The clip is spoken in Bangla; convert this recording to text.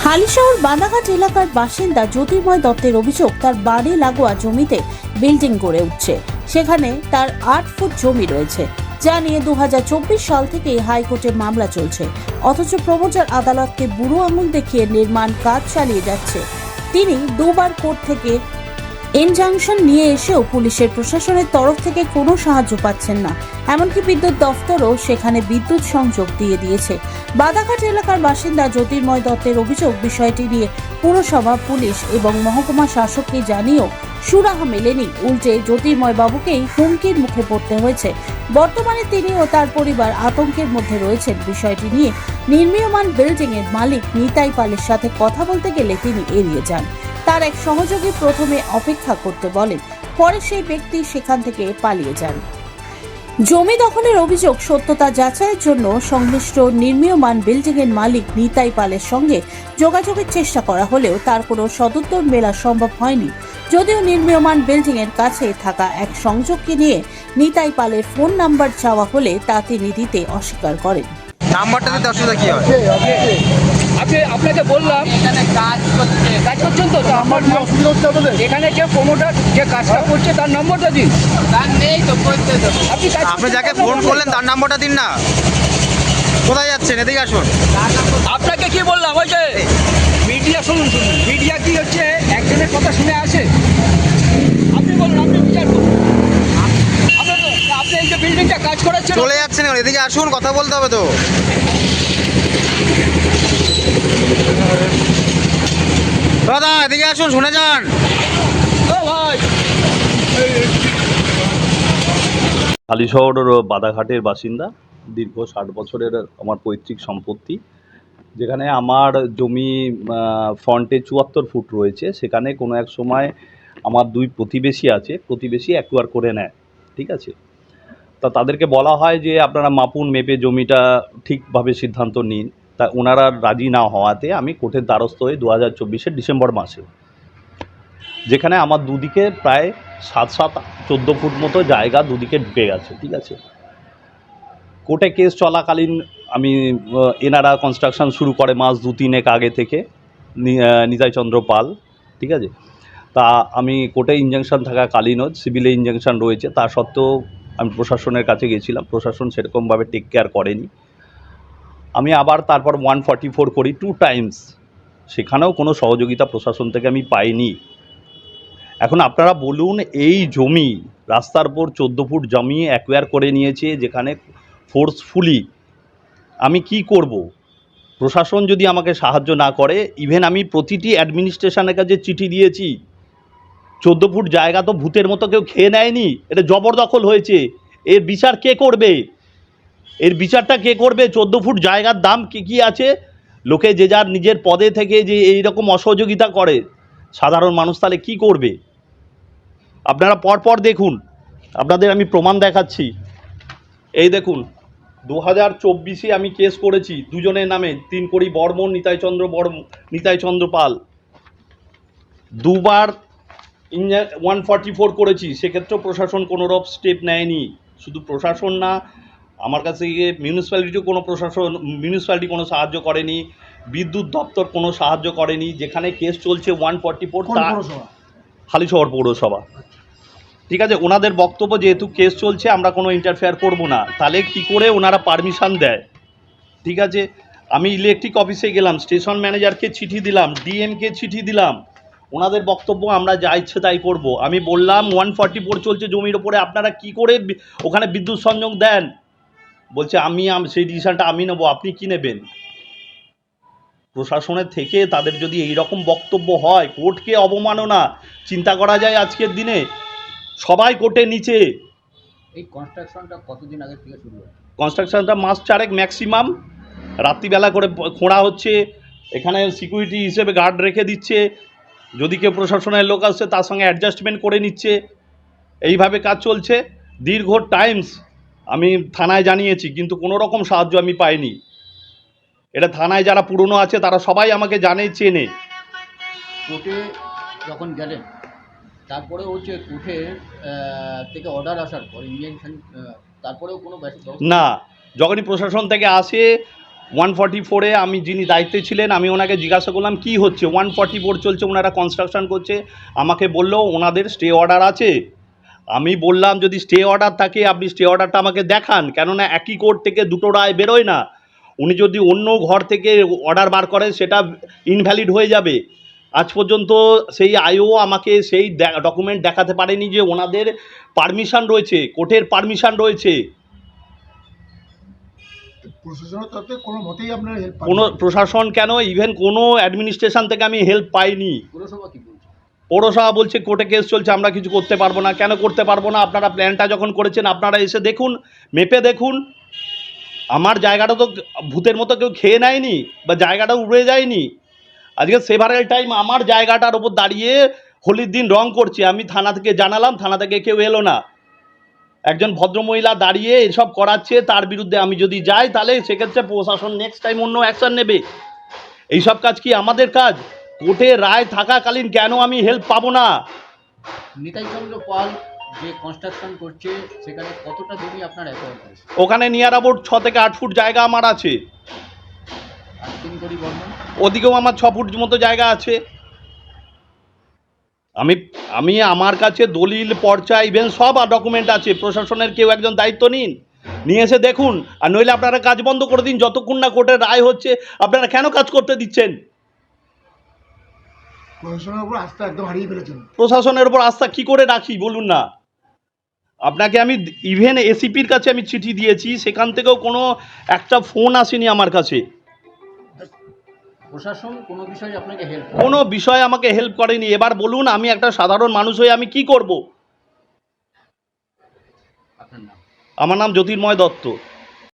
হালিশহর বাদাঘাট এলাকার বাসিন্দা জ্যোতির্ময় দত্তের অভিযোগ, তার বাড়ি লাগোয়া জমিতে বিল্ডিং গড়ে উঠছে। সেখানে তার 8 ফুট জমি রয়েছে, যা নিয়ে 2024 সাল থেকে হাইকোর্টে মামলা চলছে। অথচ প্রমোটার আদালতকে বুড়ো আঙুল দেখিয়ে নির্মাণ কাজ চালিয়ে যাচ্ছে। তিনি দুবার কোর্ট থেকে ইনজাংশন নিয়ে এসেও পুলিশের প্রশাসনের তরফ থেকে কোনো সাহায্য পাচ্ছেন না। এমনকি বিদ্যুৎ দফতরও সেখানে বিদ্যুৎ সংযোগ দিয়ে দিয়েছে। বাদাঘাট এলাকার বাসিন্দা জ্যোতির্ময় দত্তের অভিযোগ, বিষয়টি নিয়ে পুরসভা, পুলিশ এবং মহকুমা শাসককে জানিয়েও সুরাহা মেলেনি। উল্টে জ্যোতির্ময় বাবুকেই হুমকির মুখে পড়তে হয়েছে। বর্তমানে তিনি ও তার পরিবার আতঙ্কের মধ্যে রয়েছেন। বিষয়টি নিয়ে নির্মীয়মান বিল্ডিং এর মালিক নিতাই পালের সাথে কথা বলতে গেলে তিনি এড়িয়ে যান। তার এক সহযোগী প্রথমে অপেক্ষা করতে বলেন, পরে সেই ব্যক্তি সেখান থেকে পালিয়ে যান। জমি দখলের অভিযোগ সত্যতা যাচাইয়ের জন্য সংশ্লিষ্ট নির্মীয়মান বিল্ডিং এর মালিক নিতাই পালের সঙ্গে যোগাযোগের চেষ্টা করা হলেও তার কোনো সদুত্তর মেলা সম্ভব হয়নি। যদিও নির্মীয়মান বিল্ডিং এর কাছে থাকা এক সংযোগকে নিয়ে নিতাই পালের ফোন নাম্বার চাওয়া হলে তা তিনি দিতে অস্বীকার করেন। নাম্বারটা দিতে অসুবিধা কি হয়? আপনাকে বললাম এখানে কাজ করছেন তো আমার অসুবিধা হচ্ছে আপনাদের। এখানে যে প্রমোটার যে কাজটা করছে তার নম্বরটা দিন। তার নেই তো করতে তো আপনি যাকে ফোন করলেন তার নাম্বারটা দিন না। কোথায় যাচ্ছেন? এদিকে আসুন। আপনাকে কি বললাম, ওই যে মিডিয়া, শুনুন মিডিয়া কি হচ্ছে একজনের কথা শুনে আসে। আপনি বলুন, আপনি বিচার করুন। আপনি এই যে বিল্ডিংটা কাজ করাচ্ছেন, চলে যাচ্ছেন, এদিকে আসুন, কথা বলতে হবে তো। দাদা এদিকে আসুন, শুনে যান। ও ভাই, হালিশহর বাদাঘাটের বাসিন্দা, দীর্ঘ 60 বছরের আমার পৈতৃক সম্পত্তি। যেখানে আমার জমি ফ্রন্টে 74 ফুট রয়েছে, সেখানে কোনো এক সময় আমার 2 প্রতিবেশী আছে, প্রতিবেশী অ্যাকোয়ার করে নেয়, ঠিক আছে। তা তাদেরকে বলা হয় যে আপনারা মাপুন, মেপে জমিটা ঠিকভাবে সিদ্ধান্ত নিন। তা ওনারা রাজি না হওয়াতে আমি কোর্টের দ্বারস্থ হই 2024 ডিসেম্বর মাসে, যেখানে আমার দুদিকে প্রায় 14 ফুট মতো জায়গা দুদিকে ঢুকে গেছে, ঠিক আছে। কোর্টে কেস চলাকালীন আমি এনারা কনস্ট্রাকশন শুরু করে মাস 2-3 আগে থেকে, নিতাই চন্দ্র পাল, ঠিক আছে। তা আমি কোর্টে ইনজাংশন থাকাকালীনও সিভিলে ইনজাংশন রয়েছে, তা সত্ত্বেও আমি প্রশাসনের কাছে গেছিলাম, প্রশাসন সেরকমভাবে টেক কেয়ার করেনি। আমি আবার তারপর 144 করি 2 টাইমস, সেখানেও কোনো সহযোগিতা প্রশাসন থেকে আমি পাইনি। এখন আপনারা বলুন, এই জমি রাস্তার উপর 14 ফুট জমি অ্যাকোয়ার করে নিয়েছে, যেখানে ফোর্সফুলি আমি কি করব? প্রশাসন যদি আমাকে সাহায্য না করে, ইভেন আমি প্রতিটি অ্যাডমিনিস্ট্রেশনের কাছে চিঠি দিয়েছি। 14 ফুট জায়গা তো ভূতের মতো কেউ খেয়ে নেয়নি, এটা জবরদখল হয়েছে। এর বিচার কে করবে? এর বিচারটা কে করবে? 14 ফুট জায়গার দাম কী আছে? লোকে যে যার নিজের পদে থেকে যে এইরকম অসহযোগিতা করে, সাধারণ মানুষ তাহলে কী করবে? আপনারা পরপর দেখুন, আপনাদের আমি প্রমাণ দেখাচ্ছি। এই দেখুন, 2024 আমি কেস করেছি দুজনের নামে, 3 কোটি বর্মন, নিতাই চন্দ্র পাল। 2 বার 144 করেছি, সেক্ষেত্রেও প্রশাসন কোনোরূপ স্টেপ নেয়নি। শুধু প্রশাসন না, আমার কাছে গিয়ে মিউনিসিপ্যালিটি কোনো সাহায্য করেনি, বিদ্যুৎ দপ্তর কোনো সাহায্য করেনি। যেখানে কেস চলছে 144, তা হালিশহর পৌরসভা, ঠিক আছে। ওনাদের বক্তব্য, যেহেতু কেস চলছে আমরা কোনো ইন্টারফেয়ার করব না, তাহলে কি করে ওনারা পারমিশন দেয়? ঠিক আছে, আমি ইলেকট্রিক অফিসে গেলাম, স্টেশন ম্যানেজারকে চিঠি দিলাম, ডিএমকে চিঠি দিলাম। ওনাদের বক্তব্য আমরা যা ইচ্ছে তাই করব। আমি বললাম 144 চলছে জমির ওপরে, আপনারা কি করে ওখানে বিদ্যুৎ সংযোগ দেন? বলছে আমি সেই ডিসিশনটা আমি নেবো, আপনি কি নেবেন? প্রশাসনের থেকে তাদের যদি এই রকম বক্তব্য হয়, কোর্টকে অবমাননা চিন্তা করা যায় আজকের দিনে। সবাই কোর্টের নিচে। এই কনস্ট্রাকশনটা কতদিন আগে থেকে শুরু হয়েছে? কনস্ট্রাকশনটা মাস 4 ম্যাক্সিমাম। রাত্রিবেলা করে খোঁড়া হচ্ছে, এখানে সিকিউরিটি হিসেবে গার্ড রেখে দিচ্ছে, যদি কেউ প্রশাসনের লোক আসছে তার সঙ্গে অ্যাডজাস্টমেন্ট করে নিচ্ছে। এইভাবে কাজ চলছে দীর্ঘ টাইমস। আমি থানায় জানিয়েছি, কিন্তু কোনো রকম সাহায্য আমি পাইনি। এটা থানায় যারা পুরনো আছে তারা সবাই আমাকে জানে, চেনে। কোর্টে যখন গেলেন, তারপরে হচ্ছে কোর্টের থেকে অর্ডার আসার পর ইঞ্জেকশন, তারপরেও কোনো না, যখনই প্রশাসন থেকে আসে 144-এ আমি যিনি দায়িত্বে ছিলেন আমি ওনাকে জিজ্ঞাসা করলাম কি হচ্ছে, 144 চলছে, ওনারা কনস্ট্রাকশন করছে। আমাকে বলল ওনাদের স্টে অর্ডার আছে। আমি বললাম যদি স্টে অর্ডার থাকে আপনি স্টে অর্ডারটা আমাকে দেখান, কেননা একই কোর্ট থেকে দুটো রায় বেরোয় না। উনি যদি অন্য ঘর থেকে অর্ডার বার করেন সেটা ইনভ্যালিড হয়ে যাবে। আজ পর্যন্ত সেই আইও আমাকে সেই ডকুমেন্ট দেখাতে পারেনি যে ওনাদের পারমিশন রয়েছে, কোর্টের পারমিশন রয়েছে। প্রশাসনের তরফে কোনো মতেই আপনার হেল্প কোনো প্রশাসন কেন, ইভেন কোনো অ্যাডমিনিস্ট্রেশন থেকে আমি হেল্প পাইনি। পুরসভা কি বলছে? পৌরসভা বলছে কোর্টে কেস চলছে, আমরা কিছু করতে পারবো না। কেন করতে পারবো না? আপনারা প্ল্যানটা যখন করেছেন আপনারা এসে দেখুন, মেপে দেখুন। আমার জায়গাটা তো ভূতের মতো কেউ খেয়ে নেয়নি বা জায়গাটা উড়ে যায়নি। আজকে সেভারেল টাইম আমার জায়গাটার ওপর দাঁড়িয়ে হোলির দিন রং করছে, আমি থানা থেকে জানালাম, থানা থেকে কেউ এলো না। একজন ভদ্রমহিলা দাঁড়িয়ে এসব করাচ্ছে, তার বিরুদ্ধে আমি যদি যাই তাহলে সেক্ষেত্রে প্রশাসন নেক্সট টাইম অন্য অ্যাকশন নেবে। এইসব কাজ কি আমাদের কাজ? কোর্টে রায় থাকাকালীন কেন আমি হেল্প পাবো না? নিতাই চন্দ্র পাল যে কনস্ট্রাকশন করছে সেখানে কতটা জমি আপনার অ্যাকোয়ার করেছে? ওখানে নিয়ার অ্যাবাউট 6 থেকে 8 ফুট জায়গা আমার আছে। আর 3 কোটি বর্ণন ওদিকেও আমার 6 ফুট মতো জায়গা আছে। আমি আমার কাছে দলিল, পর্চা, ইভেন সব ডকুমেন্ট আছে। প্রশাসনের কেউ একজন দায়িত্ব নিন, নিয়ে এসে দেখুন। আর নইলে আপনারা কাজ বন্ধ করে দিন, যতক্ষণ না কোর্টের রায় হচ্ছে। আপনারা কেন কাজ করতে দিচ্ছেন? প্রশাসনের উপর আস্থা একদম হারিয়ে ফেলেছেন। প্রশাসনের উপর আস্থা কি করে রাখি বলুন না? আপনাকে আমি ইভেন এসিপির কাছে আমি চিঠি দিয়েছি, সেখান থেকেও কোনো একটা ফোন আসেনি আমার কাছে। প্রশাসন কোনো বিষয়ে আপনাকে হেল্প কোনো বিষয়ে আমাকে হেল্প করেনি। এবার বলুন আমি একটা সাধারণ মানুষ হয়ে আমি কি করব? আপনার নাম? আমার নাম জ্যোতির্ময় দত্ত।